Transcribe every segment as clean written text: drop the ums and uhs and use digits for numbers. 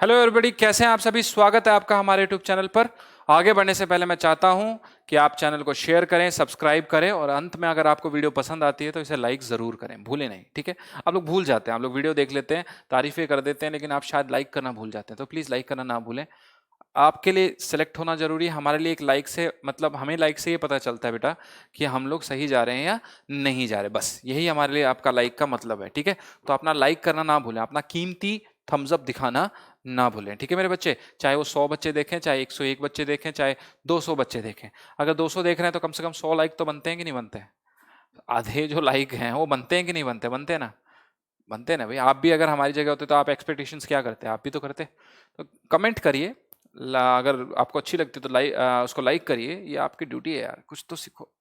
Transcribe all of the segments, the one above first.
Hello everybody, कैसे हैं आप सभी। स्वागत है आपका हमारे यूट्यूब चैनल पर। आगे बढ़ने से पहले मैं चाहता हूं कि आप चैनल को शेयर करें, सब्सक्राइब करें और अंत में अगर आपको वीडियो पसंद आती है तो इसे लाइक जरूर करें, भूलें नहीं। ठीक है, आप लोग भूल जाते हैं, आप लोग वीडियो देख लेते हैं, तारीफें कर देते हैं, लेकिन आप शायद लाइक करना भूल जाते हैं, तो प्लीज लाइक करना ना भूलें। आपके लिए सिलेक्ट होना जरूरी है, हमारे लिए एक लाइक से मतलब हमें लाइक से ये पता चलता है बेटा कि हम लोग सही जा रहे हैं या नहीं जा रहे, बस यही हमारे लिए आपका लाइक का मतलब है। ठीक है, तो अपना लाइक करना ना भूलें, अपना कीमती थम्स अप दिखाना ना भूलें। ठीक है मेरे बच्चे, चाहे वो 100 बच्चे देखें, चाहे 101 बच्चे देखें, चाहे 200 बच्चे देखें। अगर 200 देख रहे हैं तो कम से कम 100 लाइक तो बनते हैं कि नहीं बनते हैं। आधे जो लाइक हैं वो बनते हैं कि नहीं बनते, बनते हैं ना, बनते हैं ना भाई। आप भी अगर हमारी जगह होते तो आप एक्सपेक्टेशंस क्या करते, आप भी तो करते। तो कमेंट करिए, अगर आपको अच्छी लगती तो उसको लाइक करिए, ये आपकी ड्यूटी है यार, कुछ तो सीखो,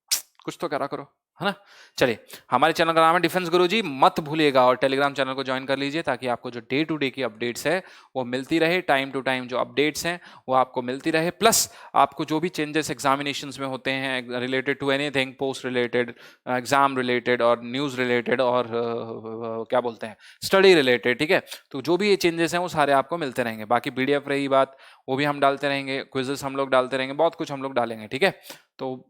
कुछ तो करा करो, है ना। चलिए, हमारे चैनल का नाम है डिफेंस गुरुजी, मत भूलिएगा और टेलीग्राम चैनल को ज्वाइन कर लीजिए ताकि आपको जो डे टू डे की अपडेट्स है वो मिलती रहे, टाइम टू टाइम जो अपडेट्स हैं वो आपको मिलती रहे, प्लस आपको जो भी चेंजेस एग्जामिनेशंस में होते हैं related to anything, post related, exam related और न्यूज़ रिलेटेड और क्या बोलते हैं स्टडी रिलेटेड। ठीक है, तो जो भी ये चेंजेस हैं वो सारे आपको मिलते रहेंगे। बाकी पीडीएफ रही बात, वो भी हम डालते रहेंगे, क्विजेस हम लोग डालते रहेंगे, बहुत कुछ हम लोग डालेंगे। ठीक है, तो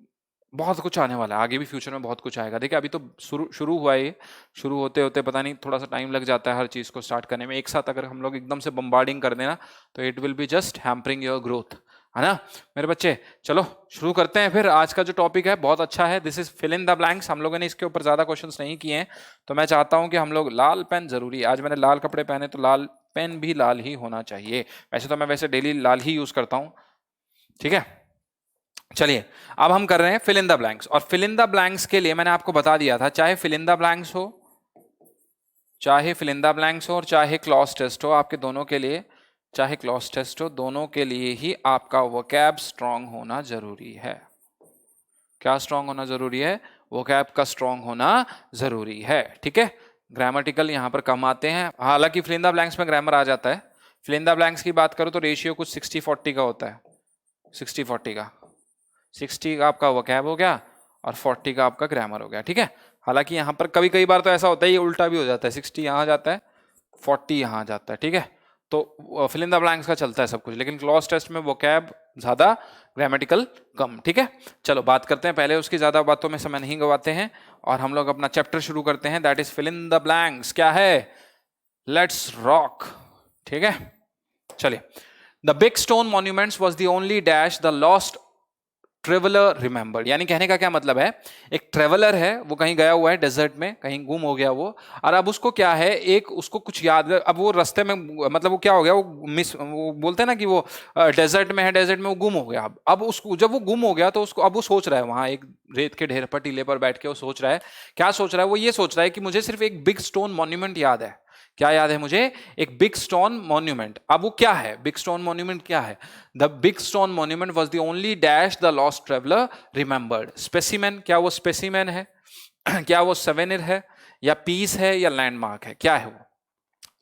बहुत कुछ आने वाला है, आगे भी फ्यूचर में बहुत कुछ आएगा। देखिए अभी तो शुरू शुरू हुआ है, शुरू होते होते पता नहीं थोड़ा सा टाइम लग जाता है हर चीज़ को स्टार्ट करने में। एक साथ अगर हम लोग एकदम से बम्बार्डिंग कर देना तो it will be just hampering your growth, है ना मेरे बच्चे। चलो शुरू करते हैं फिर। आज का जो टॉपिक है बहुत अच्छा है, this is fill in the blanks. हम लोगों ने इसके ऊपर ज़्यादा क्वेश्चंस नहीं किए हैं, तो मैं चाहता हूं कि हम लोग, लाल पेन जरूरी है, आज मैंने लाल कपड़े पहने तो लाल पेन भी लाल ही होना चाहिए। वैसे तो मैं वैसे डेली लाल ही यूज करता हूं। ठीक है, चलिए अब हम कर रहे हैं फिल इन द ब्लैंक्स। और फिल इन द ब्लैंक्स के लिए मैंने आपको बता दिया था, चाहे फिल इन द ब्लैंक्स हो, चाहे फिल इन द ब्लैंक्स हो और चाहे क्लॉज टेस्ट हो, आपके दोनों के लिए, चाहे क्लॉज टेस्ट हो, दोनों के लिए ही आपका वोकैब स्ट्रांग होना जरूरी है। क्या स्ट्रांग होना जरूरी है? वोकैब का स्ट्रांग होना जरूरी है। ठीक है, ग्रामेटिकल यहां पर कम आते हैं, हालांकि फिल इन द ब्लैंक्स में ग्रामर आ जाता है। फिल इन द ब्लैंक्स की बात करो तो रेशियो कुछ 60-40 का होता है, 60-40 का। 60 का आपका वोकैब हो गया और 40 का आपका ग्रामर हो गया। ठीक है, हालांकि यहाँ पर कभी कई बार तो ऐसा होता है, ये उल्टा भी हो जाता है, 60 यहाँ जाता है, 40 यहाँ जाता है। ठीक है, तो फिल इन द ब्लैंक्स का चलता है सब कुछ, लेकिन क्लॉज टेस्ट में वोकैब ज्यादा, ग्रामेटिकल कम। ठीक है, चलो बात करते हैं, पहले उसकी ज्यादा बातों में समय नहीं गवाते हैं और हम लोग अपना चैप्टर शुरू करते हैं, that is fill in the blanks. क्या है? Let's rock. ठीक है, चलिए। The big stone monuments was the only dash the lost traveller remembered. यानी कहने का क्या मतलब है, एक ट्रेवलर है, वो कहीं गया हुआ है डेजर्ट में, कहीं गुम हो गया वो, और अब उसको क्या है, एक उसको कुछ याद, अब वो रास्ते में मतलब वो क्या हो गया, वो बोलते हैं ना कि वो डेजर्ट में है, डेजर्ट में वो गुम हो गया। अब उसको जब वो गुम हो गया तो उसको, अब वो सोच रहा है वहां एक रेत के ढेर पर, टीले पर बैठ के वो सोच रहा है, क्या सोच रहा है, वो ये सोच रहा है कि मुझे सिर्फ एक बिग स्टोन मॉन्यूमेंट याद है। क्या याद है मुझे? एक बिग स्टोन मॉन्यूमेंट। अब वो क्या है, बिग स्टोन मॉन्यूमेंट क्या है? The big stone monument was the only dash the lost traveller remembered. Specimen, क्या वो स्पेसिमेन है? क्या वो सवेनिर है, या पीस है, या लैंडमार्क है? क्या है वो?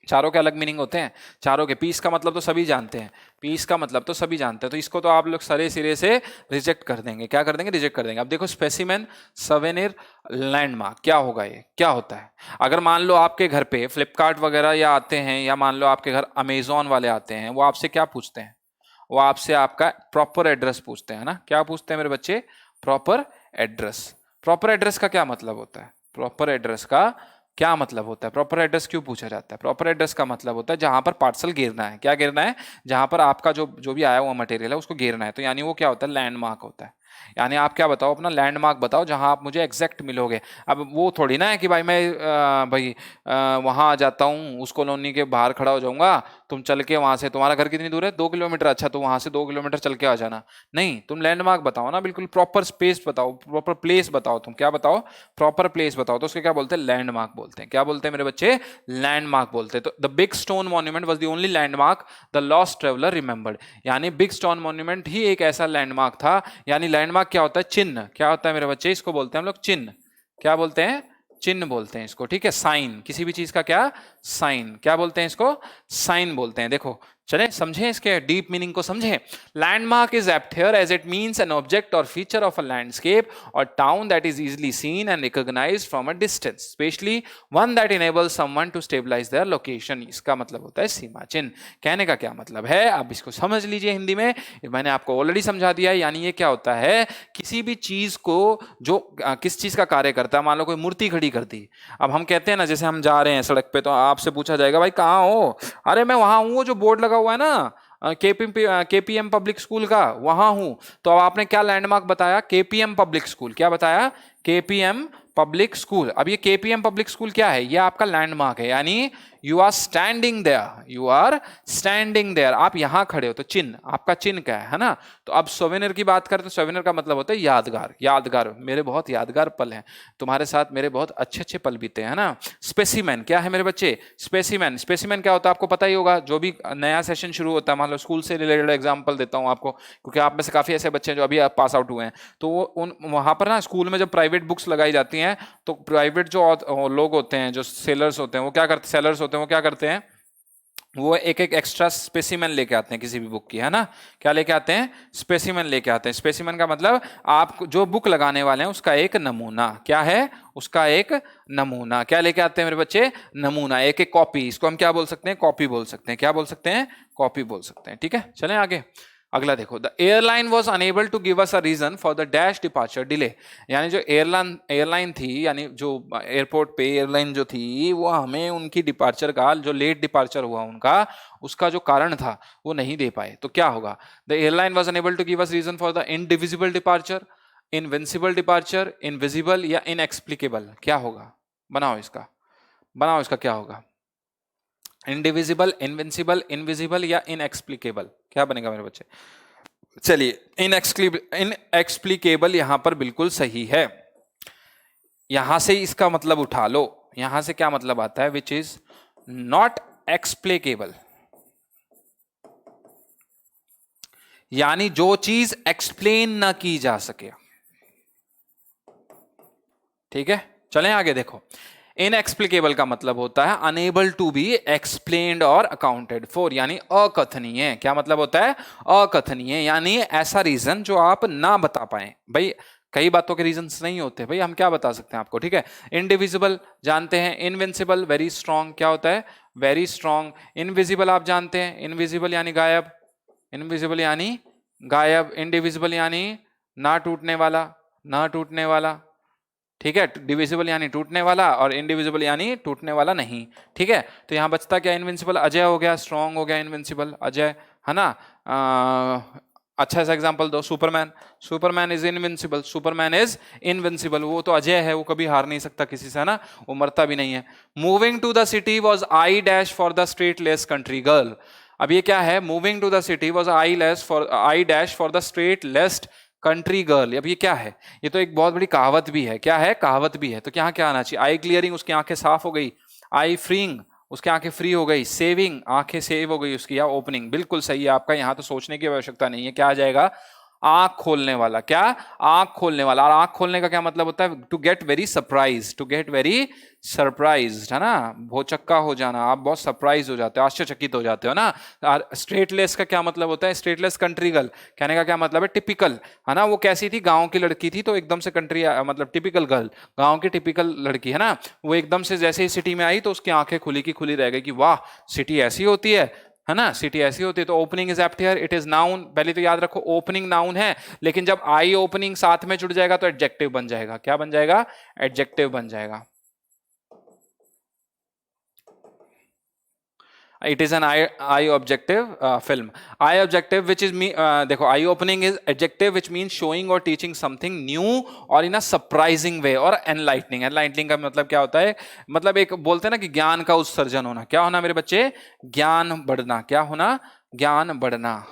चारों के अलग मीनिंग होते हैं, चारों के। पीस का मतलब तो सभी जानते हैं, पीस का मतलब तो सभी जानते हैं, तो इसको तो आप लोग सरे सिरे से रिजेक्ट कर देंगे। क्या कर देंगे? रिजेक्ट कर देंगे। अब देखो, स्पेसिमेन, सवेनिर, लैंडमार्क, क्या होगा ये, क्या होता है? अगर मान लो आपके घर पे फ्लिपकार्ट वगैरह या आते हैं, या मान लो आपके घर अमेजोन वाले आते हैं, वो आपसे क्या पूछते हैं? वो आपसे आपका प्रॉपर एड्रेस पूछते हैं ना। क्या पूछते हैं मेरे बच्चे? Proper address. प्रॉपर एड्रेस का क्या मतलब होता है? प्रॉपर एड्रेस का क्या मतलब होता है? प्रॉपर एड्रेस क्यों पूछा जाता है? प्रॉपर एड्रेस का मतलब होता है जहां पर पार्सल गिरना है। क्या गिरना है? जहां पर आपका जो जो भी आया हुआ मटेरियल है उसको गिरना है, तो यानी वो क्या होता है? लैंडमार्क होता है। यानी आप क्या बताओ, अपना लैंडमार्क बताओ जहां आप मुझे एग्जैक्ट मिलोगे। अब वो थोड़ी ना है कि भाई मैं वहां आ जाता हूँ, उस कॉलोनी के बाहर खड़ा हो जाऊंगा, तुम चल के वहां से, तुम्हारा घर कितनी दूर है? 2 किलोमीटर, अच्छा तो वहां से 2 किलोमीटर चल के आ जाना। नहीं, तुम लैंडमार्क बताओ ना, बिल्कुल प्रॉपर स्पेस बताओ, प्रॉपर प्लेस बताओ। तुम क्या बताओ? प्रॉपर प्लेस बताओ। तो उसके क्या बोलते हैं? लैंडमार्क बोलते हैं। क्या बोलते हैं मेरे बच्चे? लैंडमार्क बोलते हैं। तो the big stone monument was the only landmark the lost traveller remembered. यानी बिग स्टोन मॉन्यूमेंट ही एक ऐसा लैंडमार्क था। यानी लैंडमार्क क्या होता है? चिन्ह। क्या होता है मेरे बच्चे? इसको बोलते हैं हम लोग चिन्ह। क्या बोलते हैं? चिन्ह बोलते हैं इसको। ठीक है, साइन, किसी भी चीज का क्या? साइन। क्या बोलते हैं इसको? साइन बोलते हैं। देखो चले समझें, इसके डीप मीनिंग को समझें। Landmark is apt here as it means an object और फीचर ऑफ अ लैंडस्केप और town that is easily seen and recognised from a distance, specially one that enables someone to stabilise their location. इसका मतलब होता है सीमा चिन्ह। कहने का क्या मतलब है, आप इसको समझ लीजिए हिंदी में, मैंने आपको ऑलरेडी समझा दिया है। यानी ये क्या होता है, किसी भी चीज को जो किस चीज का कार्य करता है, मान लो कोई मूर्ति खड़ी कर दी, अब हम कहते हैं ना, जैसे हम जा रहे हैं सड़क पे तो आपसे पूछा जाएगा भाई कहाँ हो, अरे मैं वहां हूं, वो जो बोर्ड लगा हुआ है ना केपीएम पब्लिक स्कूल का, वहां हूं। तो अब आपने क्या लैंडमार्क बताया? KPM public school. क्या बताया? KPM public school. अब ये केपीएम पब्लिक स्कूल क्या है? ये आपका लैंडमार्क है, यानी you are standing there, you are standing there, आप यहां खड़े हो। तो चिन्ह, आपका चिन्ह क्या है ना? तो अब सोवेनियर की बात करें तो सोवेनियर का मतलब होता है यादगार। यादगार, मेरे बहुत यादगार पल हैं, तुम्हारे साथ मेरे बहुत अच्छे अच्छे पल बीते हैं ना। स्पेसिमेन क्या है मेरे बच्चे? स्पेसिमेन। स्पेसिमेन क्या होता है आपको पता ही होगा, जो भी नया सेशन शुरू होता है, मान लो स्कूल से रिलेटेड एग्जाम्पल देता हूं आपको, क्योंकि आप में से काफी ऐसे बच्चे हैं जो अभी पास आउट हुए हैं, तो उन वहां पर ना स्कूल में जब प्राइवेट बुक्स लगाई जाती हैं तो प्राइवेट जो लोग होते हैं, जो सेलर्स होते हैं, वो क्या करते हैं, सेलर्स होते हैं, वो क्या करते हैं, वो एक एक एक्स्ट्रा स्पेसिमेन लेके आते हैं किसी भी बुक की, है ना। क्या लेके आते हैं? स्पेसिमेन लेके आते हैं। स्पेसिमेन का मतलब आप जो बुक लगाने वाले हैं उसका एक नमूना। क्या है? उसका एक नमूना। क्या लेके आते हैं मेरे बच्चे? नमूना, एक एक कॉपी। इसको हम क्या बोल सकते हैं? कॉपी बोल सकते हैं। क्या बोल सकते हैं? कॉपी बोल सकते हैं। ठीक है, चलें आगे। अगला देखो, the airline was unable to give us a reason for the dash departure delay. यानी जो एयरलाइन थी, यानी जो एयरपोर्ट पे एयरलाइन जो थी, वो हमें उनकी डिपार्चर का, जो लेट डिपार्चर हुआ उनका, उसका जो कारण था वो नहीं दे पाए। तो क्या होगा? The airline was unable to give us reason for the indivisible departure, invincible departure, invisible या इनएक्सप्लिकेबल। क्या होगा? बनाओ इसका, बनाओ इसका, क्या होगा? इनडिविजिबल, इनविंसिबल, इनविजिबल या इनएक्सप्लिकेबल। क्या बनेगा मेरे बच्चे? चलिए, इनएक्सप्लिकेबल यहां पर बिल्कुल सही है। यहां से इसका मतलब उठा लो। यहां से क्या मतलब आता है? विच इज नॉट एक्सप्लिकेबल, यानी जो चीज एक्सप्लेन ना की जा सके। ठीक है, चलें आगे। देखो, इनएक्सप्लिकेबल का मतलब होता है अनेबल टू बी एक्सप्लेन्ड और अकाउंटेड फॉर, यानी अकथनीय। क्या मतलब होता है? अकथनीय, यानी ऐसा रीजन जो आप ना बता पाए। भाई कई बातों के रीजंस नहीं होते, भाई हम क्या बता सकते हैं आपको? ठीक है, इनडिविजिबल जानते हैं, इनविंसिबल वेरी स्ट्रॉन्ग। क्या होता है? Very strong. इनविजिबल आप जानते हैं, इनविजिबल यानी गायब, इनविजिबल यानी गायब, इनडिविजिबल यानी ना टूटने वाला, ना टूटने वाला। ठीक है, डिविजिबल यानी टूटने वाला और इनडिविजिबल यानी टूटने वाला नहीं। ठीक है, तो यहां बचता क्या? इनविंसिबल। अजय हो गया, स्ट्रॉन्ग हो गया, इनविंसिबल अजय, है ना। अच्छा सा एग्जांपल दो, Superman. Superman is invincible, Superman is invincible. वो तो अजय है, वो कभी हार नहीं सकता किसी से, है ना, वो मरता भी नहीं है। Moving to the city was eye dash for the straitlaced country girl. अब ये क्या है? Moving to the city was eye dash for the straitlaced country girl. अब ये क्या है? ये तो एक बहुत बड़ी कहावत भी है। क्या है? कहावत भी है। तो क्या क्या आना चाहिए? आई क्लियरिंग, उसकी आंखें साफ हो गई। आई फ्रीइंग, उसकी आंखें फ्री हो गई। सेविंग, आंखें सेव हो गई उसकी। या ओपनिंग, बिल्कुल सही है आपका। यहां तो सोचने की आवश्यकता नहीं है। क्या आ जाएगा? आंख खोलने वाला। क्या? आंख खोलने वाला। और आंख खोलने का क्या मतलब होता है? To get very surprise, to get very surprise, है ना, भौचक्का हो जाना। आप बहुत सरप्राइज हो जाते हो, आश्चर्यचकित हो जाते हो ना। स्ट्रेटलेस का क्या मतलब होता है? स्ट्रेटलेस कंट्री गर्ल कहने का क्या मतलब है? टिपिकल, है ना। वो कैसी थी? गांव की लड़की थी, तो एकदम से कंट्री मतलब टिपिकल गर्ल, गांव की टिपिकल लड़की, है ना। वो एकदम से जैसे ही सिटी में आई तो उसकी आंखें खुली की खुली रह गई कि वाह, सिटी ऐसी होती है ना, सिटी ऐसी होती है। तो opening is apt here, it is noun. पहले तो याद रखो ओपनिंग नाउन है, लेकिन जब आई ओपनिंग साथ में जुड़ जाएगा तो एडजेक्टिव बन जाएगा। क्या बन जाएगा? एडजेक्टिव बन जाएगा। It is an eye objective film. Eye objective which is देखो, eye opening is adjective which mean showing और टीचिंग समथिंग न्यू और इन अ सरप्राइजिंग वे। और एनलाइटनिंग, एनलाइटनिंग का मतलब क्या होता है? मतलब एक बोलते हैं ना कि ज्ञान का उत्सर्जन होना। क्या होना मेरे बच्चे? ज्ञान बढ़ना। क्या होना? ज्ञान बढ़ना,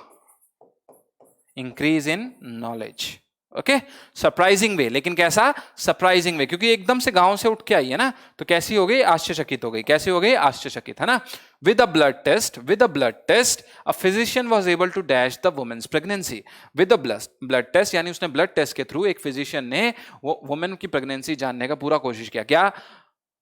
increase in knowledge. Okay, surprising way. लेकिन कैसा? सरप्राइजिंग वे, क्योंकि एकदम से गांव से उठ के आई है ना, तो कैसी हो गई? आश्चर्यचकित हो गई। कैसी हो गई? आश्चर्यचकित, है ना। With a blood test a physician was able to dash the woman's pregnancy. With a blood test, यानी उसने ब्लड टेस्ट के थ्रू, एक फिजिशियन ने वो वुमेन की प्रेगनेंसी जानने का पूरा कोशिश किया। क्या?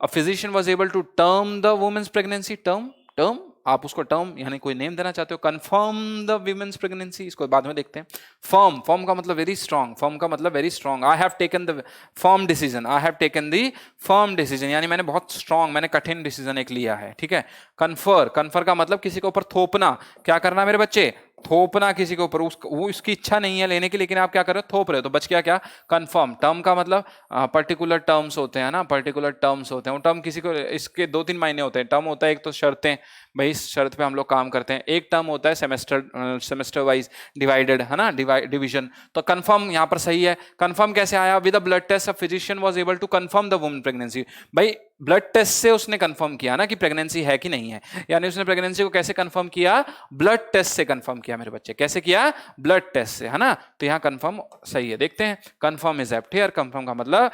A physician was able to term the woman's pregnancy, term आप उसको टर्म यानी कोई नेम देना चाहते हो, कंफर्म द वुमेन्स प्रेगनेंसी, इसको बाद में देखते हैं। फर्म का मतलब वेरी स्ट्रांग, फर्म का मतलब very strong. I have taken the firm decision, I have taken the firm decision, यानी मैंने बहुत स्ट्रांग, मैंने कठिन डिसीजन एक लिया है, ठीक है। कन्फर का मतलब किसी के ऊपर थोपना, क्या करना मेरे बच्चे, थोपना किसी के ऊपर, वो उसकी इच्छा नहीं है लेने की, लेकिन आप क्या कर रहे हो, थोप रहे हो, तो बच गया क्या, कंफर्म। टर्म का मतलब पर्टिकुलर टर्म्स होते हैं ना, पर्टिकुलर टर्म्स होते हैं, वो टर्म किसी को, इसके 2-3 मायने होते हैं। टर्म होता है एक तो शर्तें, भाई इस शर्त पे हम लोग काम करते हैं। एक टर्म होता है सेमेस्टर वाइज डिवाइडेड, है ना, डिवीजन। तो कंफर्म यहाँ पर सही है। कंफर्म कैसे आया, with a blood test a physician was able to confirm the woman pregnancy. भाई ब्लड टेस्ट से उसने कंफर्म किया ना कि प्रेगनेंसी है कि नहीं है, यानी उसने प्रेगनेंसी को कैसे कंफर्म किया, ब्लड टेस्ट से कंफर्म किया मेरे बच्चे। कैसे किया, ब्लड टेस्ट से, है ना। तो यहाँ कंफर्म सही है। देखते हैं, confirm is apt here. Confirm का मतलब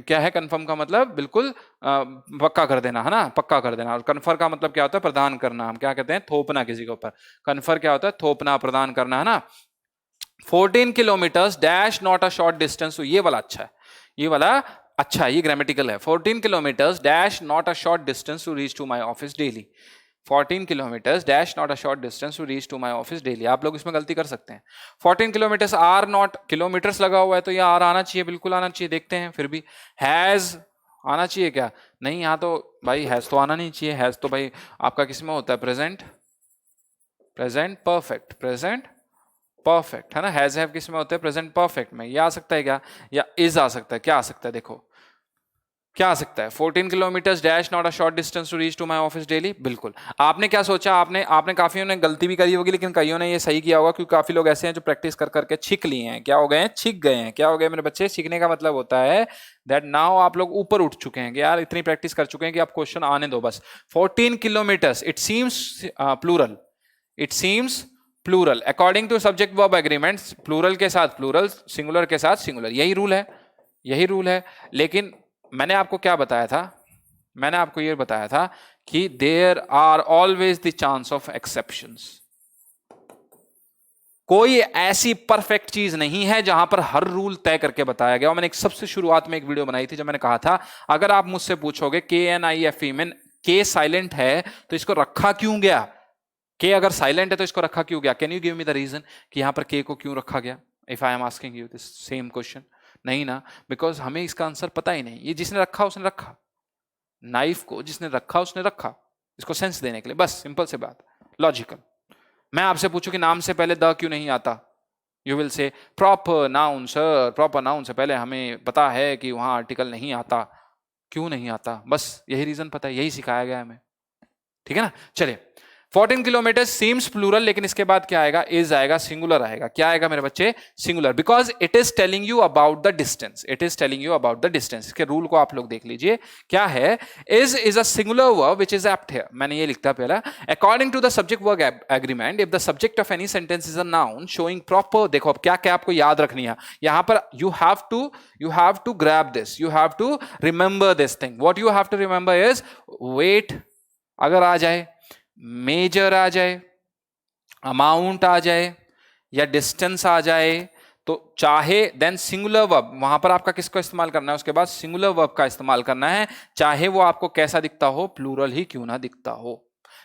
क्या है, कंफर्म का मतलब बिल्कुल पक्का कर देना, है ना, पक्का कर देना। और कन्फर का मतलब क्या होता है, प्रदान करना, हम क्या कहते हैं, थोपना किसी के ऊपर। कन्फर क्या होता है, थोपना, प्रदान करना, है ना। 14 kilometres dash not a short distance, तो ये वाला अच्छा है, ये वाला अच्छा, ये ग्रामेटिकल है। 14 kilometres dash not a short distance to reach to my office daily. 14 kilometres dash not a short distance to reach to my office daily. आप लोग इसमें गलती कर सकते हैं। 14 किलोमीटर्स आर नॉट, किलोमीटर्स लगा हुआ है तो ये आर आना चाहिए, बिल्कुल आना चाहिए। देखते हैं फिर भी, हैज आना चाहिए क्या, नहीं, यहाँ तो भाई हैज तो आना नहीं चाहिए। हैज तो भाई आपका किस में होता है, present, present perfect, present perfect, है ना। हैज हैव किस में होते हैं, प्रेजेंट परफेक्ट में। ये आ सकता है क्या, या इज आ सकता है, क्या आ सकता है, देखो क्या आ सकता है। 14 kilometres dash not a short distance to reach to my office daily. बिल्कुल, आपने क्या सोचा, आपने काफियों ने गलती भी करी होगी, लेकिन कईयों ने ये सही किया होगा, क्योंकि काफी लोग ऐसे हैं जो प्रैक्टिस कर करके छिक लिए हैं। क्या हो गए हैं, छिक गए हैं। क्या हो गए मेरे बच्चे, सीखने का मतलब होता है दैट नाउ आप लोग ऊपर उठ चुके हैं कि यार इतनी प्रैक्टिस कर चुके हैं कि आप क्वेश्चन आने दो बस। 14 kilometres, it seems plural, it seems plural according to subject verb agreements. Plural के साथ प्लूरल, सिंगुलर के साथ सिंगुलर, यही रूल है, यही रूल है। लेकिन मैंने आपको क्या बताया था, मैंने आपको यह बताया था कि there are always the chance of exceptions. कोई ऐसी परफेक्ट चीज नहीं है जहां पर हर रूल तय करके बताया गया। और मैंने एक सबसे शुरुआत में एक वीडियो बनाई थी जब मैंने कहा था, अगर आप मुझसे पूछोगे KNIFE में के साइलेंट है तो इसको रखा क्यों गया, के अगर साइलेंट है तो इसको रखा क्यों गया, can you give me the reason कि यहां पर के को क्यों रखा गया। If I am asking you this same question, नहीं ना, बिकॉज हमें इसका आंसर पता ही नहीं। ये जिसने रखा उसने रखा, नाइफ को जिसने रखा उसने रखा, इसको सेंस देने के लिए, बस सिंपल से बात, लॉजिकल। मैं आपसे पूछूं कि नाम से पहले द क्यों नहीं आता, you will say proper noun sir, proper noun से पहले हमें पता है कि वहां आर्टिकल नहीं आता। क्यों नहीं आता, बस यही रीजन पता है, यही सिखाया गया है हमें, ठीक है ना। चलिए, 14 किलोमीटर सीम्स प्लूरल, लेकिन इसके बाद क्या आएगा, इज आएगा, सिंगुलर आएगा। क्या आएगा मेरे बच्चे, singular, because it is telling you about the distance, it is telling you about the distance. इसके रूल को आप लोग देख लीजिए, क्या है, is a singular verb which is apt here. मैंने ये लिखता पहला, according to the subject verb agreement, if the subject of any sentence is a noun showing proper, देखो अब क्या क्या आपको याद रखनी है यहां पर, you have to grab this, you have to remember this thing. What you have to remember is weight अगर आ जाए, मेजर आ जाए, अमाउंट आ जाए, या डिस्टेंस आ जाए, तो चाहे देन सिंगुलर वर्ब, वहां पर आपका किसको इस्तेमाल करना है, उसके बाद सिंगुलर वर्ब का इस्तेमाल करना है, चाहे वो आपको कैसा दिखता हो, प्लूरल ही क्यों ना दिखता हो।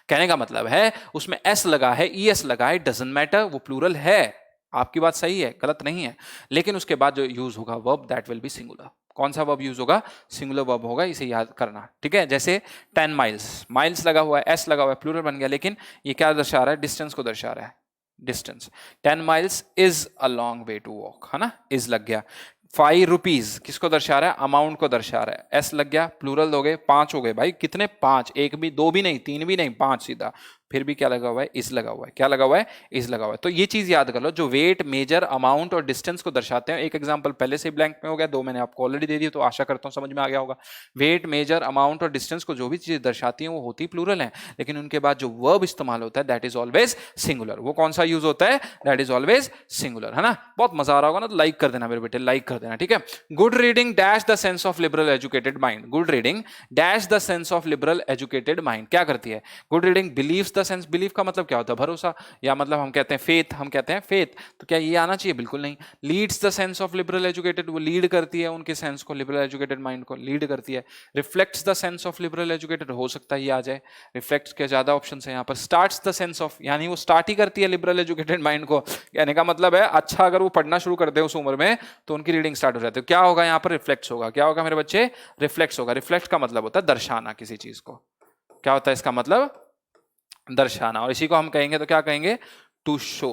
कहने का मतलब है उसमें एस लगा है, ES लगा है, डजंट मैटर, वो प्लूरल है, आपकी बात सही है, गलत नहीं है, लेकिन उसके बाद जो यूज होगा verb that will be singular. कौन सा वर्ब यूज होगा, सिंगुलर वर्ब होगा, इसे याद करना, ठीक है। जैसे 10 माइल्स, माइल्स लगा हुआ है, एस लगा हुआ है, प्लूरल बन गया, लेकिन ये क्या दर्शा रहा है, डिस्टेंस को दर्शा रहा है, distance. 10 miles is a long way to walk, है ना, इज लग गया। 5 रुपीज किसको दर्शा रहा है, अमाउंट को दर्शा रहा है, एस लग गया, प्लूरल हो गए, 5 हो गए, भाई कितने 5, एक भी, दो भी नहीं, तीन भी नहीं, 5 सीधा। फिर भी क्या लगा हुआ है, इज लगा हुआ है, क्या लगा हुआ है, इज लगा हुआ है। तो ये चीज याद कर लो, जो वेट, मेजर, अमाउंट और डिस्टेंस को दर्शाते हैं। एक एग्जांपल पहले से ब्लैंक में हो गया, 2 मैंने आपको ऑलरेडी दे दी, तो आशा करता हूं समझ में आ गया होगा। वेट, मेजर, अमाउंट और डिस्टेंस को जो भी चीज दर्शाती है वो होती प्लूरल है, लेकिन उनके बाद जो वर्ब इस्तेमाल होता है दैट इज ऑलवेज सिंगुलर। वो कौन सा यूज होता है, दैट इज ऑलवेज सिंगुलर, है ना। बहुत मजा आ रहा होगा ना, तो लाइक कर देना मेरे बेटे, लाइक कर देना, ठीक है। Good reading dash the sense of liberal educated mind, good reading dash the sense of liberal educated mind क्या करती है, good reading believes the sense, believe का मतलब क्या होता है? भरोसा, या मतलब हम कहते हैं फेथ, हम कहते हैं फेथ, तो क्या ये आना चाहिए? बिल्कुल नहीं। Leads the sense of liberal educated, वो लीड करती है उनके सेंस को, लिबरल एजुकेटेड माइंड को लीड करती है। Reflects the sense of liberal educated, हो सकता है ये आ जाए, रिफ्लेक्ट्स के ज्यादा ऑप्शन है यहाँ पर। स्टार्ट्स द सेंस ऑफ, यानी वो स्टार्ट ही करती है लिबरल एजुकेटेड माइंड को, कहने का मतलब है अच्छा अगर वो पढ़ना शुरू कर दे उस उम्र में तो उनकी रीडिंग स्टार्ट हो जाती है। क्या होगा यहाँ पर? रिफ्लेक्ट्स होगा। क्या होगा मेरे बच्चे? रिफ्लेक्ट्स होगा। रिफ्लेक्ट का मतलब होता है दर्शाना किसी चीज को। क्या होता है इसका मतलब? दर्शाना। और इसी को हम कहेंगे तो क्या कहेंगे? To show.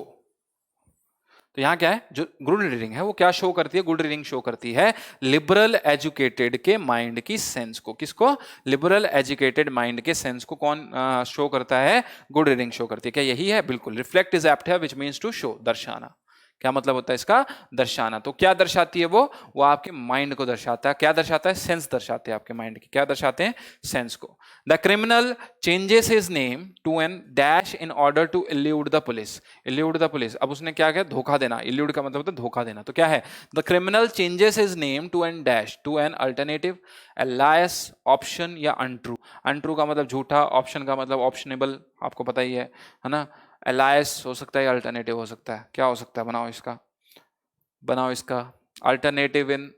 तो यहां क्या है? जो गुड रीडिंग है वो क्या शो करती है? गुड रीडिंग शो करती है लिबरल एजुकेटेड के माइंड की सेंस को। किसको? लिबरल एजुकेटेड माइंड के सेंस को कौन शो करता है? गुड रीडिंग शो करती है। क्या यही है? बिल्कुल। रिफ्लेक्ट इज एप्ट है विच मीन्स टू शो, दर्शाना। क्या मतलब होता है इसका? दर्शाना। तो क्या दर्शाती है वो? वो आपके माइंड को दर्शाता है। क्या दर्शाता है? सेंस दर्शाते हैं आपके माइंड की। क्या दर्शाते हैं? सेंस को। The criminal changes his name to an dash in order to elude the police. Elude the police, अब उसने क्या किया? धोखा देना। इल्यूड का मतलब होता है धोखा देना। तो क्या है? The criminal changes his name to an dash, to an alternative, alias, option या अनट्रू। अनट्रू का मतलब झूठा, ऑप्शन का मतलब ऑप्शनेबल, आपको पता ही है ना। एलायस हो सकता है, अल्टरनेटिव हो सकता है। क्या हो सकता है? बनाओ इसका, बनाओ इसका। अल्टरनेटिव इन,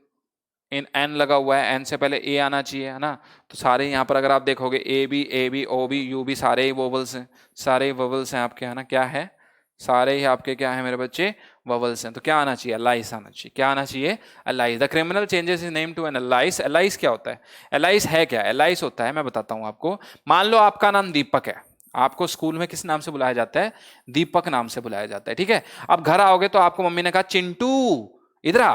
इन एन लगा हुआ है, एन से पहले ए आना चाहिए, है ना। तो सारे यहाँ पर अगर आप देखोगे A B O B U B, सारे ही वोवल्स हैं, सारे ही वोवल्स हैं आपके, है ना। क्या है? सारे ही आपके क्या है मेरे बच्चे? वोवल्स हैं। तो क्या आना चाहिए? एलाइस आना चाहिए। क्या आना चाहिए? Alias. The criminal changes his name to an alias. Alias क्या होता है? एलाइस है क्या? एलाइस होता है, मैं बताता हूँ आपको। मान लो आपका नाम दीपक है, आपको स्कूल में किस नाम से बुलाया जाता है? दीपक नाम से बुलाया जाता है, ठीक है। अब घर आओगे तो आपको मम्मी ने कहा चिंटू इधर आ।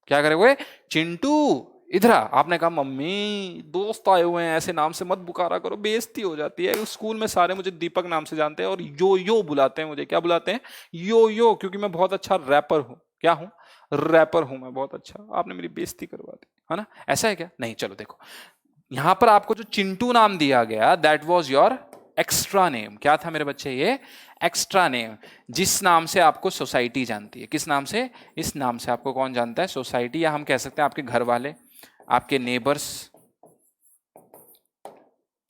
क्या करोगे? चिंटू इधर आ। आपने कहा मम्मी दोस्त आए हुए हैं, ऐसे नाम से मत पुकारा करो, बेइज्जती हो जाती है। स्कूल में सारे मुझे दीपक नाम से जानते हैं और यो यो बुलाते हैं मुझे। क्या बुलाते हैं? यो यो, क्योंकि मैं बहुत अच्छा रैपर हूं। क्या हूं? रैपर हूं मैं बहुत अच्छा। आपने मेरी बेइज्जती करवा दी, है ना। ऐसा है क्या? नहीं। चलो देखो, यहां पर आपको जो चिंटू नाम दिया गया, that was your extra name. क्या था मेरे बच्चे? ये एक्स्ट्रा नेम, जिस नाम से आपको सोसाइटी जानती है। किस नाम से? इस नाम से आपको कौन जानता है? सोसाइटी, या हम कह सकते हैं आपके घर वाले, आपके नेबर्स,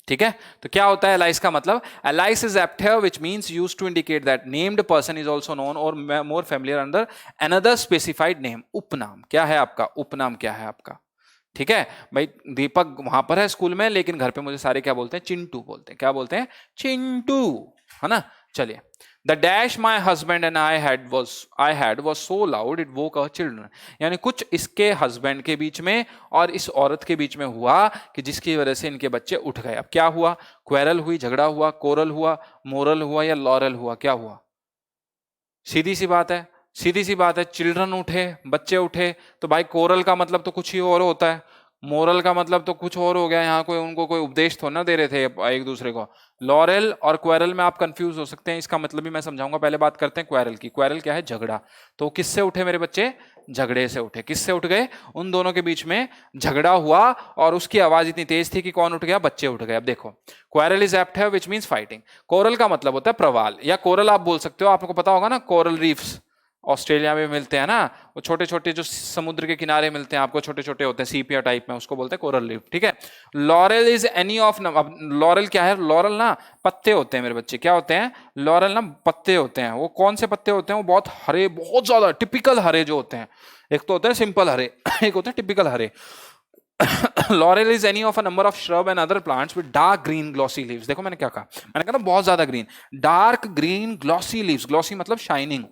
ठीक है। तो क्या होता है एलाइस का मतलब? Alias is apt here which means used to indicate that named person is also known और more familiar under another specified name. उपनाम। क्या है आपका? उपनाम क्या है आपका? ठीक है भाई। दीपक वहां पर है स्कूल में, लेकिन घर पे मुझे सारे क्या बोलते हैं? चिंटू बोलते हैं। क्या बोलते हैं? चिंटू, है ना। चलिए, the dash my husband and I had was so loud it woke our children. यानी कुछ इसके हस्बैंड के बीच में और इस औरत के बीच में हुआ कि जिसकी वजह से इनके बच्चे उठ गए। अब क्या हुआ? क्वेरल हुई, झगड़ा हुआ, कोरल हुआ, मोरल हुआ या लॉरल हुआ? क्या हुआ? सीधी सी बात है, सीधी सी बात है। चिल्ड्रन उठे, बच्चे उठे, तो भाई कोरल का मतलब तो कुछ ही और होता है, मोरल का मतलब तो कुछ और हो गया। यहाँ कोई उनको कोई उपदेश थोड़ा ना दे रहे थे एक दूसरे को। लॉरेल और क्वेरल में आप कंफ्यूज हो सकते हैं, इसका मतलब भी मैं समझाऊंगा। पहले बात करते हैं क्वेरल की। क्वेरल क्या है? झगड़ा। तो किससे उठे मेरे बच्चे? झगड़े से उठे। किससे उठ गए? उन दोनों के बीच में झगड़ा हुआ और उसकी आवाज इतनी तेज थी कि कौन उठ गया? बच्चे उठ गए। अब देखो, क्वेरल इज एप्ट है विच मींस फाइटिंग। कोरल का मतलब होता है प्रवाल, या कोरल आप बोल सकते हो। आपको पता होगा ना, कोरल रीफ्स ऑस्ट्रेलिया में मिलते हैं ना, वो छोटे छोटे जो समुद्र के किनारे मिलते हैं आपको, छोटे छोटे होते हैं सीपिया टाइप में, उसको बोलते हैं कोरल रीफ, ठीक है। लॉरेल इज एनी ऑफ, अब लॉरेल क्या है? लॉरेल ना पत्ते होते हैं मेरे बच्चे। क्या होते हैं? लॉरेल ना पत्ते होते हैं। वो कौन से पत्ते होते हैं? वो बहुत हरे, बहुत ज्यादा टिपिकल हरे जो होते हैं। एक तो होते हैं सिंपल हरे, एक होते हैं typical Hare. Laurel is any of a number of shrub and other plants with dark green glossy leaves. देखो मैंने क्या कहा, मैंने कहा ना बहुत ज्यादा green, dark green glossy leaves. Glossy मतलब शाइनिंग,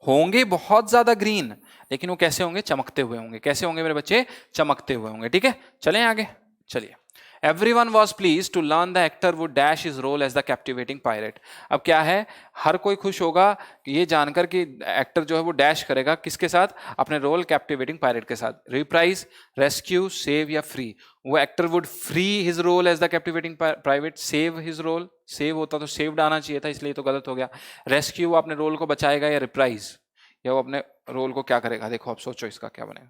होंगे बहुत ज्यादा ग्रीन, लेकिन वो कैसे होंगे? चमकते हुए होंगे। कैसे होंगे मेरे बच्चे? चमकते हुए होंगे, ठीक है। चलें आगे, चलिए। Everyone was pleased to learn the actor would dash his role as the captivating pirate. अब क्या है? हर कोई खुश होगा ये जानकर कि एक्टर जो है वो डैश करेगा किसके साथ? अपने रोल कैप्टिवेटिंग पायरेट के साथ। रिप्राइज, रेस्क्यू, सेव या फ्री। वो actor would free his role as the captivating private, save his role, save होता तो सेव्ड आना चाहिए था, इसलिए तो गलत हो गया। रेस्क्यू, वो अपने रोल को बचाएगा, या रिप्राइज, या वो अपने रोल को क्या करेगा? देखो अब सोचो इसका क्या बनेगा।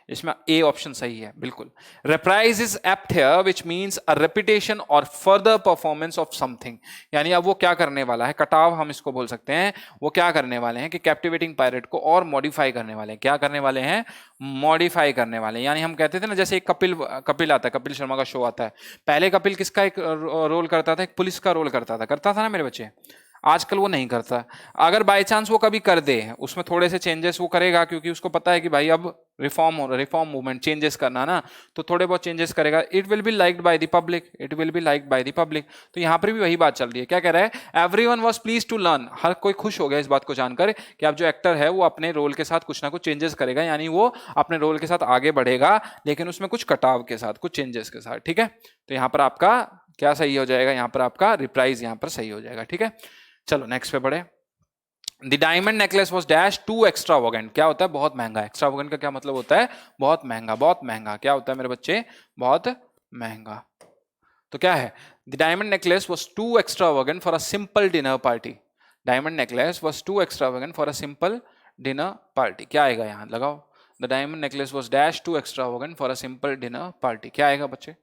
इसमें ए ऑप्शन सही है बिल्कुल। Reprise is apt here which means a repetition और फर्दर परफॉर्मेंस ऑफ समथिंग, यानी अब वो क्या करने वाला है, कटाव हम इसको बोल सकते हैं। वो क्या करने वाले हैं कि कैप्टिवेटिंग पायरेट को और मॉडिफाई करने वाले हैं। क्या करने वाले हैं? मॉडिफाई करने वाले हैं। यानी हम कहते थे ना, जैसे एक कपिल आता है, कपिल शर्मा का शो आता है, पहले कपिल किसका एक रोल करता था? एक पुलिस का रोल करता था ना मेरे बच्चे। आजकल वो नहीं करता। अगर बाय चांस वो कभी कर दे, उसमें थोड़े से चेंजेस वो करेगा, क्योंकि उसको पता है कि भाई अब रिफॉर्म मूवमेंट, चेंजेस करना ना, तो थोड़े बहुत चेंजेस करेगा। It will be liked by the public, it will be liked by the public. तो यहाँ पर भी वही बात चल रही है। क्या कह रहा है? Everyone was pleased to learn, हर कोई खुश हो गया इस बात को जानकर कि अब जो एक्टर है वो अपने रोल के साथ कुछ ना कुछ चेंजेस करेगा, यानी वो अपने रोल के साथ आगे बढ़ेगा, लेकिन उसमें कुछ कटाव के साथ, कुछ चेंजेस के साथ। ठीक है, तो यहाँ पर आपका क्या सही हो जाएगा? यहाँ पर आपका रिप्राइज यहाँ पर सही हो जाएगा। ठीक है, चलो नेक्स्ट पे बढ़े। The diamond necklace was dash too extravagant. क्या होता है? बहुत महंगा। एक्स्ट्रावोगेंट का क्या मतलब होता है? बहुत महंगा, बहुत महंगा। क्या होता है मेरे बच्चे? बहुत महंगा। तो क्या है? The diamond necklace was too extravagant for a simple dinner party. Diamond necklace was too extravagant for a simple dinner party. क्या आएगा? यहां लगाओ। The diamond necklace was dash too extravagant for a simple dinner party. क्या आएगा बच्चे?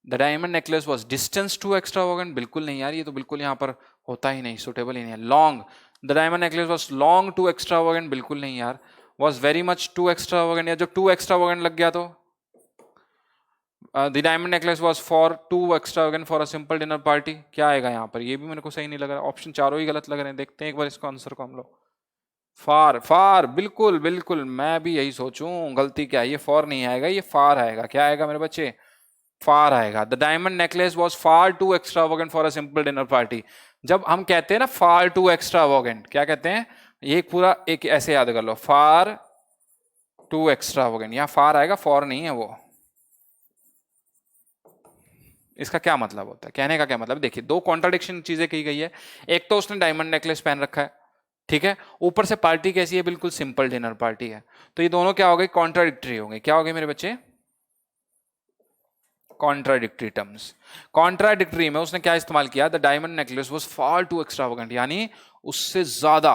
The diamond necklace was distance too extravagant. बिल्कुल नहीं यार, ये तो बिल्कुल यहाँ पर होता ही नहीं, सुटेबल ही नहीं है। Long, the diamond necklace was long too extravagant. बिल्कुल नहीं यार। Was very much too extravagant, या जो टू एक्स्ट्रावोगेंट लग गया तो the diamond necklace was for too extravagant for a simple dinner party. क्या आएगा यहाँ पर? ये भी मेरे को सही नहीं लग रहा। ऑप्शन चारों ही गलत लग रहे हैं। देखते हैं एक बार इसको आंसर को हम लोग। फार, फार, बिल्कुल बिल्कुल, मैं भी यही सोचूं। गलती क्या है? ये फॉर नहीं आएगा, ये फार आएगा। क्या आएगा मेरे बच्चे? फार आएगा। The diamond necklace was far too extravagant for a simple dinner party. जब हम कहते हैं ना फार टू एक्स्ट्रावोगेंट, क्या कहते हैं? ये पूरा एक ऐसे याद कर लो, फार टू एक्स्ट्रावोगेंट। यहां फार आएगा, फॉर नहीं है वो। इसका क्या मतलब होता है? कहने का क्या मतलब? देखिए, दो कॉन्ट्राडिक्शन चीजें कही गई है। एक तो उसने डायमंड नेकलेस पहन रखा है, ठीक है, ऊपर से पार्टी कैसी है? बिल्कुल सिंपल डिनर पार्टी है। तो ये दोनों क्या हो गए? कॉन्ट्राडिक्टरी हो गए। क्या हो गए मेरे बच्चे? Contradictory terms. कॉन्ट्राडिक्टरी में उसने क्या इस्तेमाल किया? The diamond necklace was far too extravagant, यानी उससे ज्यादा,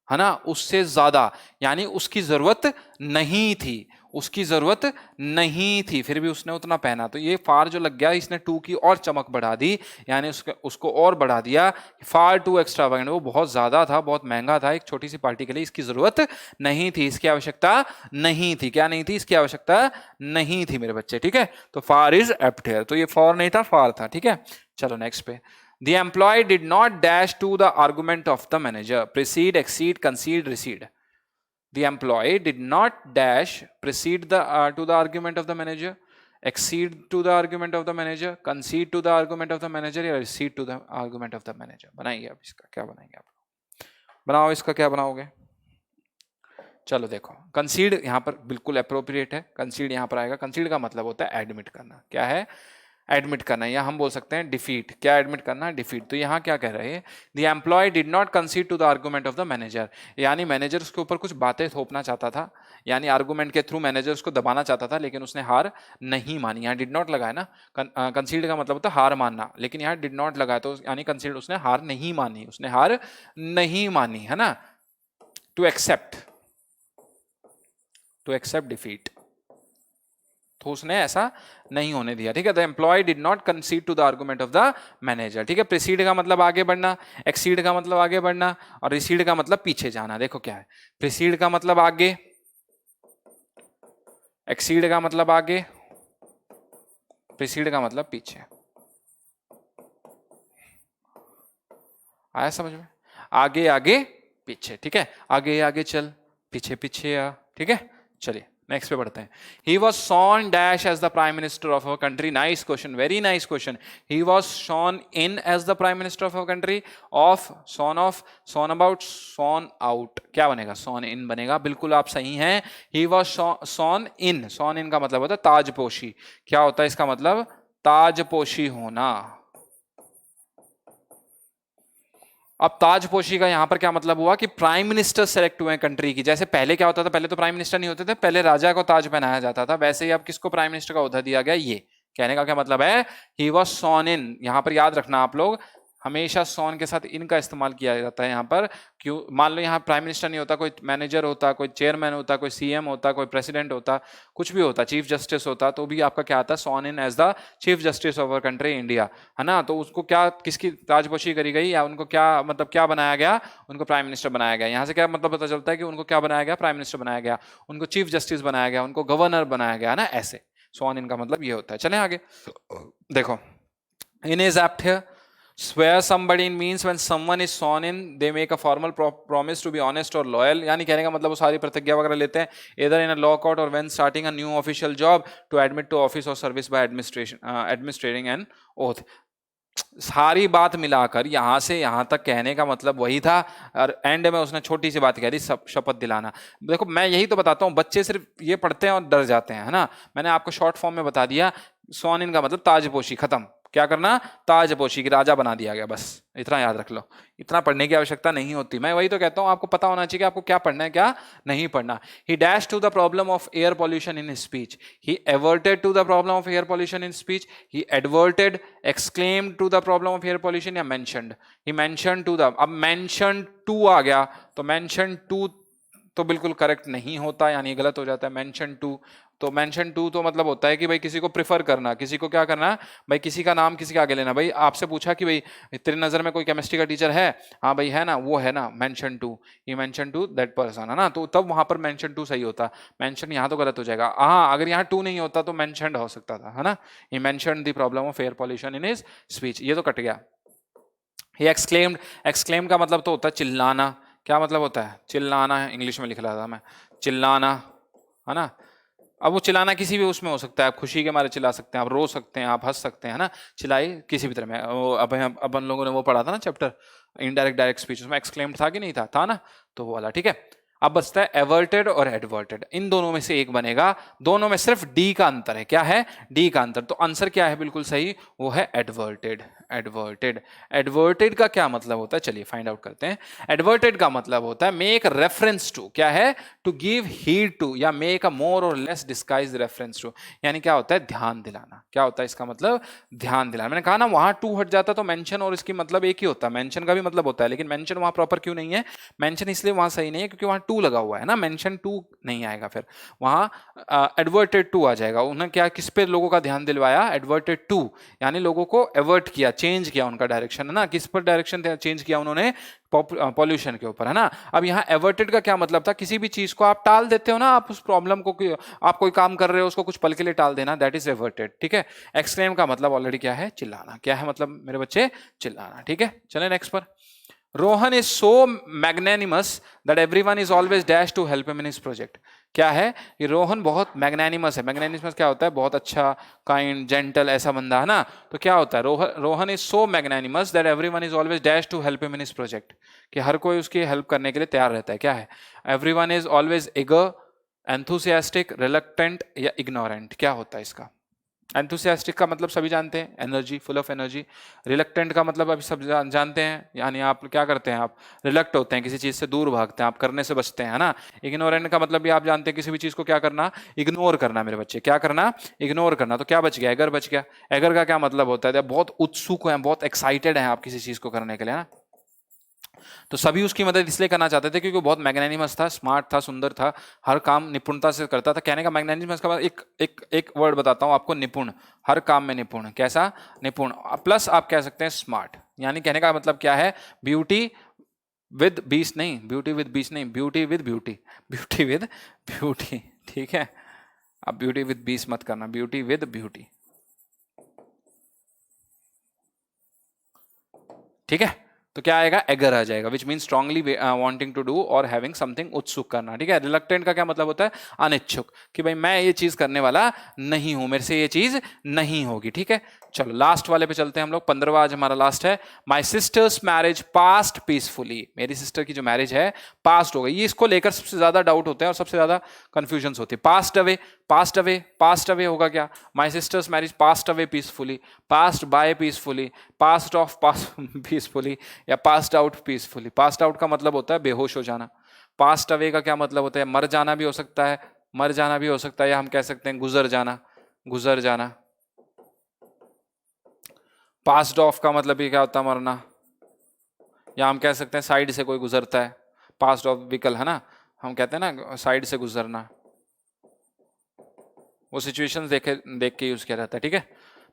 है ना, उससे ज्यादा, यानी उसकी जरूरत नहीं थी, उसकी जरूरत नहीं थी, फिर भी उसने उतना पहना। तो ये फार जो लग गया, इसने टू की और चमक बढ़ा दी, यानी उसको और बढ़ा दिया। फार टू एक्स्ट्रावेगेंट, वो बहुत ज्यादा था, बहुत महंगा था, एक छोटी सी पार्टी के लिए इसकी जरूरत नहीं थी, इसकी आवश्यकता नहीं थी। क्या नहीं थी? इसकी आवश्यकता नहीं थी मेरे बच्चे। ठीक है, तो फार इज एप्ट हियर। तो ये फॉर नहीं था, फार था। ठीक है, चलो नेक्स्ट पे। The employee did not dash to the argument of the manager. Precede, exceed, concede, recede. The employee did not dash precede to the argument of the manager, exceed to the argument of the manager, concede to the argument of the manager, या recede to the argument of the manager। बनाइए अब इसका क्या बनाएंगे आप लोग? बनाओ, इसका क्या बनाओगे? चलो देखो, कंसीड यहाँ पर बिल्कुल अप्रोप्रिएट है। कंसीड यहाँ पर आएगा। कंसीड का मतलब होता है एडमिट करना। क्या है? एडमिट करना, या हम बोल सकते हैं डिफीट। क्या एडमिट करना? डिफीट। तो यहाँ क्या कह रहे हैं? The employee did not concede to the argument of the manager, यानी मैनेजर उसके ऊपर कुछ बातें थोपना चाहता था, यानी आर्गुमेंट के थ्रू मैनेजर उसको दबाना चाहता था, लेकिन उसने हार नहीं मानी। यहाँ डिड नॉट लगा है ना, कंसीड का मतलब होता है हार मानना, लेकिन यहाँ डिड नॉट लगा है, तो यानी कंसीड, उसने हार नहीं मानी, उसने हार नहीं मानी, है ना। To accept, to accept defeat, तो उसने ऐसा नहीं होने दिया। ठीक है, the employee did not concede to the argument of the manager. ठीक है, प्रीसीड का मतलब आगे बढ़ना, एक्सीड का मतलब आगे बढ़ना, और रिसीड का मतलब पीछे जाना। देखो क्या है, प्रीसीड का मतलब आगे, एक्सीड का मतलब आगे, प्रीसीड का मतलब पीछे। आया समझ में? आगे आगे पीछे। ठीक है, आगे आगे चल, पीछे पीछे आ। ठीक है, चलिए नेक्स्ट पे बढ़ते हैं। He was sworn dash as the prime minister of our country. Nice question, very nice question. He was sworn in as the prime minister of our country. Off, sworn about, sworn out. क्या बनेगा? Sworn in बनेगा। बिल्कुल आप सही हैं। He was sworn in, sworn in का मतलब होता है ताजपोशी। क्या होता है इसका मतलब? ताजपोशी होना। अब ताजपोशी का यहां पर क्या मतलब हुआ कि प्राइम मिनिस्टर सेलेक्ट हुए कंट्री की। जैसे पहले क्या होता था, पहले तो प्राइम मिनिस्टर नहीं होते थे, पहले राजा को ताज पहनाया जाता था, वैसे ही अब किसको प्राइम मिनिस्टर का ओहदा दिया गया। ये कहने का क्या मतलब है? ही वॉज शॉन इन। यहां पर याद रखना आप लोग, हमेशा सॉन के साथ इन का इस्तेमाल किया जाता है यहाँ पर। क्यों? मान लो यहाँ प्राइम मिनिस्टर नहीं होता, कोई मैनेजर होता, कोई चेयरमैन होता, कोई सीएम होता, कोई प्रेसिडेंट होता, कुछ भी होता, चीफ जस्टिस होता, तो भी आपका क्या आता, sworn in as the chief justice of our country India, है ना। तो उसको क्या, किसकी ताजपोशी करी गई, या उनको क्या मतलब क्या बनाया गया, उनको प्राइम मिनिस्टर बनाया गया। यहाँ से क्या मतलब पता चलता है कि उनको क्या बनाया गया, प्राइम मिनिस्टर बनाया गया, उनको चीफ जस्टिस बनाया गया, उनको गवर्नर बनाया गया, ना, ऐसे सॉन इन का मतलब ये होता है। चलें आगे, देखो, in is apt here. Swear somebody in means when someone is sworn in, they make a formal promise to be honest or loyal. यानी कहने का मतलब वो सारी प्रतिज्ञा वगैरह लेते हैं, either in a law court or when starting a new official job to admit to office or service by administering an oath. सारी बात मिलाकर यहां से यहां तक कहने का मतलब वही था, और एंड में उसने छोटी सी बात कह दी, शपथ दिलाना। देखो मैं यही तो बताता हूं, बच्चे सिर्फ ये पढ़ते हैं और डर जाते हैं, है ना। मैंने आपको शॉर्ट फॉर्म में बता दिया, सॉन इन का मतलब ताजपोशी, खत्म। क्या करना, ताजपोशी की राजा बना दिया गया, बस इतना याद रख लो। इतना पढ़ने की आवश्यकता नहीं होती। मैं वही तो कहता हूं, आपको पता होना चाहिए कि आपको क्या पढ़ना है, क्या नहीं पढ़ना। He dashed to the problem of air pollution in his speech. He averted to the problem of air pollution in speech. He adverted, exclaimed to the problem of air pollution, या mentioned. He mentioned to the, अब mentioned to आ गया, तो mentioned to तो बिल्कुल correct नहीं होता, यानी गलत हो जाता है। मेंशन टू, तो मेंशन टू तो मतलब होता है कि भाई किसी को प्रिफर करना, किसी को क्या करना, भाई किसी का नाम किसी के आगे लेना। भाई आपसे पूछा कि भाई तेरी नजर में कोई केमिस्ट्री का टीचर है, हाँ भाई है ना, वो है ना, mention to, he mention to that person, है ना। तो तब वहां पर मेंशन टू सही होता, मेंशन यहाँ तो गलत हो जाएगा। हाँ, अगर यहाँ टू नहीं होता तो मेंशनड हो सकता था, है ना। ही mentioned the problem of air pollution in his speech, ये तो कट गया। ही एक्सक्लेम्ड, एक्सक्लेम का मतलब तो होता है चिल्लाना। क्या मतलब होता है, चिल्लाना है, इंग्लिश में लिख रहा था मैं, चिल्लाना, है ना। अब वो चिल्लाना किसी भी उसमें हो सकता है, आप खुशी के मारे चिल्ला सकते हैं, आप रो सकते हैं, आप हंस सकते हैं, है ना। चिल्लाई किसी भी तरह में। अब हम लोगों ने वो पढ़ा था ना चैप्टर, इनडायरेक्ट डायरेक्ट स्पीच, उसमें एक्सक्लेम्ड था कि नहीं था, था ना, तो वो वाला, ठीक है। अब बचता है एवर्टेड और एडवर्टेड, इन दोनों में से एक बनेगा, दोनों में सिर्फ डी का अंतर है। क्या है, डी का अंतर। तो आंसर क्या है बिल्कुल सही, वो है एडवर्टेड। एडवर्टेड, एडवर्टेड का क्या मतलब होता है, चलिए फाइंड आउट करते हैं। एडवर्टेड का मतलब होता है मेक रेफरेंस टू, क्या है, टू गिव हीड टू, या मेक अ मोर और लेस डिस्गाइज रेफरेंस टू, यानी क्या होता है, ध्यान दिलाना। क्या होता है इसका मतलब, ध्यान दिलाना। मैंने कहा ना वहां टू हट जाता तो मेंशन और इसकी मतलब एक ही होता, मेंशन का भी मतलब होता है, लेकिन मेंशन वहां प्रॉपर क्यों नहीं है, मेंशन इसलिए वहां सही नहीं है क्योंकि वहां टू लगा हुआ है ना, मेंशन टू नहीं आएगा, फिर वहां एडवर्टेड टू आ जाएगा। उन्होंने क्या, किस पे लोगों का ध्यान दिलवाया, एडवर्टेड टू, यानी लोगों को एवर्ट किया, चेंज किया उनका डायरेक्शन, है ना। किस पर डायरेक्शन चेंज किया उन्होंने, पॉल्यूशन के ऊपर, है ना। अब यहाँ एवर्टेड का क्या मतलब था, किसी भी चीज को आप टाल देते हो ना, आप उस प्रॉब्लम को, आप कोई काम कर रहे हो उसको कुछ पल के लिए टाल देना, दैट इज एवर्टेड, ठीक है। एक्सक्लेम का मतलब ऑलरेडी क्या है, चिल्लाना। क्या है मतलब मेरे बच्चे, चिल्लाना, ठीक है। चले नेक्स्ट पर। Rohan is so magnanimous that everyone is always dash to help him in his project. क्या है कि रोहन बहुत मैग्नेनिमस है। मैग्नेनिमस क्या होता है, बहुत अच्छा, काइंड, जेंटल, ऐसा बंदा, है ना। तो क्या होता है, Rohan is so magnanimous that everyone is always dash to help him in his project, कि हर कोई उसकी हेल्प करने के लिए तैयार रहता है। क्या है, everyone is always eager, enthusiastic, reluctant, या इग्नोरेंट। क्या होता है इसका, एंथुसियास्टिक का मतलब सभी जानते हैं, energy, full of energy. Reluctant का मतलब अभी सब जानते हैं, यानी आप क्या करते हैं, आप रिलक्ट होते हैं, किसी चीज से दूर भागते हैं, आप करने से बचते हैं, है ना। इग्नोरेंट का मतलब भी आप जानते हैं, किसी भी चीज को क्या करना, इग्नोर करना। मेरे बच्चे क्या करना, इग्नोर करना। तो क्या बच गया, एगर बच गया। एगर का क्या मतलब होता है, बहुत उत्सुक हैं, बहुत एक्साइटेड हैं आप किसी चीज को करने के लिए, ना। तो सभी उसकी मदद इसलिए करना चाहते थे क्योंकि वो बहुत मैग्नेनिमस था, स्मार्ट था, सुंदर था, हर काम निपुणता से करता था। कहने का मैग्नेनिमस का एक एक एक वर्ड बताता हूं आपको, निपुण, हर काम में निपुण। कैसा, निपुण, प्लस आप कह सकते हैं स्मार्ट। यानी कहने का मतलब क्या है, ब्यूटी विद बीस नहीं, ब्यूटी विद बीस नहीं, beauty with beauty, beauty with beauty, ठीक है। अब ब्यूटी विद बीस मत करना, ब्यूटी विद ब्यूटी, ठीक है। तो क्या आएगा, एगर आ जाएगा, which mean strongly wanting to do और हैविंग समथिंग, उत्सुक करना, ठीक है। रिलक्टेंट का क्या मतलब होता है, अनिच्छुक, कि भाई मैं ये चीज करने वाला नहीं हूं, मेरे से ये चीज नहीं होगी, ठीक है। चलो लास्ट वाले पे चलते हैं हम लोग, 15वां आज हमारा लास्ट है। माई सिस्टर्स मैरिज पास्ट पीसफुली, मेरी सिस्टर की जो मैरिज है पास्ट हो गई। ये इसको लेकर सबसे ज्यादा डाउट होते हैं और सबसे ज्यादा कंफ्यूजन होती है। Passed away, passed away, passed away होगा क्या, my sister's marriage passed away peacefully, passed by peacefully, passed off peacefully, या passed out peacefully. Passed out का मतलब होता है बेहोश हो जाना। पास्ट अवे का क्या मतलब होता है, मर जाना भी हो सकता है, मर जाना भी हो सकता है, या हम कह सकते हैं गुजर जाना, गुजर जाना। पास्ड ऑफ का मतलब ये क्या होता है, मरना, या हम कह सकते हैं साइड से कोई गुजरता है, पास्ट ऑफ व्हीकल है ना, हम कहते हैं ना साइड से गुजरना, वो सिचुएशंस देख के यूज किया जाता है, ठीक है।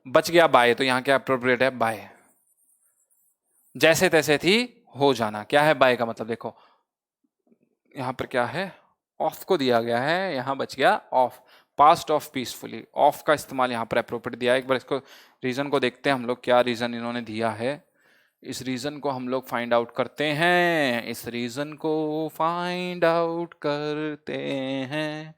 बच गया बाय, तो यहाँ क्या अप्रोप्रिएट है, बाय। जैसे तैसे थी हो जाना, क्या है बाय का मतलब, देखो यहां पर क्या है, ऑफ को दिया गया है, यहां बच गया of, past off peacefully, of का इस्तेमाल यहां पर अप्रोप्रिएट दिया है। एक बार इसको रीजन को देखते हैं हम लोग, क्या रीजन इन्होंने दिया है, इस रीजन को हम लोग फाइंड आउट करते हैं, इस रीजन को फाइंड आउट करते हैं।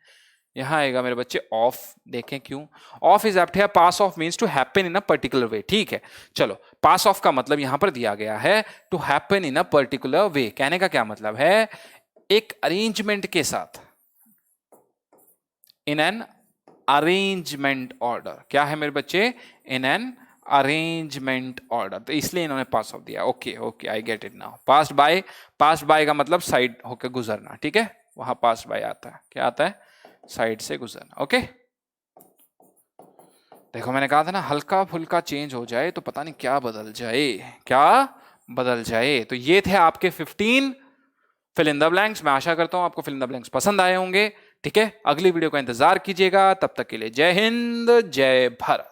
यहां आएगा मेरे बच्चे ऑफ, देखें क्यों, ऑफ इज एप्ट है, pass off means to happen in a particular way, ठीक है। चलो पास ऑफ का मतलब यहां पर दिया गया है to happen in a particular way, कहने का क्या मतलब है, एक अरेंजमेंट के साथ, इन एन अरेंजमेंट ऑर्डर, क्या है मेरे बच्चे, इन एन अरेंजमेंट ऑर्डर, तो इसलिए इन्होंने पास ऑफ दिया। Okay okay, I get it now. Past by, past by का मतलब साइड होकर गुजरना, ठीक है, वहां पास बाय आता है, क्या आता है, साइड से गुजरना। ओके, देखो मैंने कहा था ना हल्का फुल्का चेंज हो जाए तो पता नहीं क्या बदल जाए, क्या बदल जाए। तो ये थे आपके 15 फिल इन द ब्लैंक्स। मैं आशा करता हूं आपको फिल इन द ब्लैंक्स पसंद आए होंगे, ठीक है। अगली वीडियो का इंतजार कीजिएगा, तब तक के लिए जय हिंद, जय भारत।